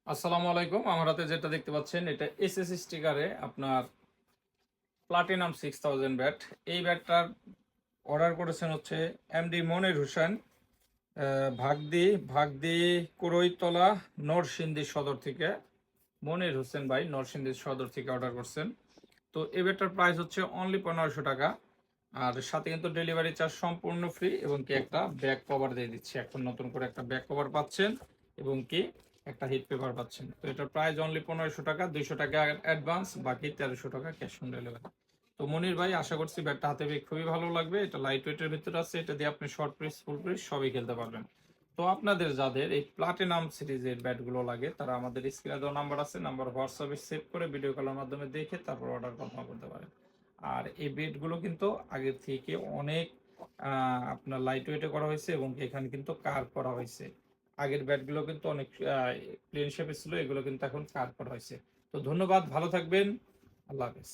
আসসালামু আলাইকুম। আমার হাতে যেটা দেখতে পাচ্ছেন এটা এসএস স্টিকারে আপনার প্লাটিনাম 6000 ব্যাট। এই ব্যাটটার অর্ডার করেছেন হচ্ছে এমডি মনির হোসেন, ভাগদি কুড়ইতলা নরসিংদী সদর থেকে। মনির হোসেন ভাই নরসিংদী সদর থেকে অর্ডার করছেন। তো এই ব্যাটটার প্রাইস হচ্ছে অনলি 1500 টাকা। আর সাথে কিন্তু ডেলিভারি চার্জ সম্পূর্ণ ফ্রি এবং কি একটা ব্যাক কভার দিয়ে দিচ্ছি। এখন নতুন করে একটা ব্যাক কভার পাচ্ছেন এবং কি একটা হিট পেপার পাচ্ছেন। তো এটার প্রাইস অনলি 1500 টাকা, 200 টাকা অ্যাডভান্স, বাকি 1300 টাকা ক্যাশ অন ডেলিভারি। তো মনির ভাই, আশা করছি ব্যাটটা হাতে পেয়ে খুবই ভালো লাগবে। এটা লাইট ওয়েটের ভিতরে আছে, এটা দিয়ে আপনি শর্ট পিচ ফুল পিচ সবই খেলতে পারবেন। তো আপনাদের যাদের এই প্লাটিনাম সিরিজের ব্যাটগুলো লাগে তারা আমাদের স্ক্রিনে দেওয়া নাম্বার আছে, নাম্বার হোয়াটসঅ্যাপে সেভ করে ভিডিও কলের মাধ্যমে দেখে তারপর অর্ডার কনফার্ম করতে পারেন। আর এই বেডগুলো কিন্তু আগের থেকে অনেক আপনার লাইট ওয়েটে করা হয়েছে এবং এখানে কিন্তু কার্ভ করা হয়েছে। আগের ব্যাটগুলো কিন্তু অনেক প্লেন শেপে ছিল, এগুলো কিন্তু এখন কার্ভ করা হয়েছে। তো ধন্যবাদ, ভালো থাকবেন, আল্লাহ হাফেজ।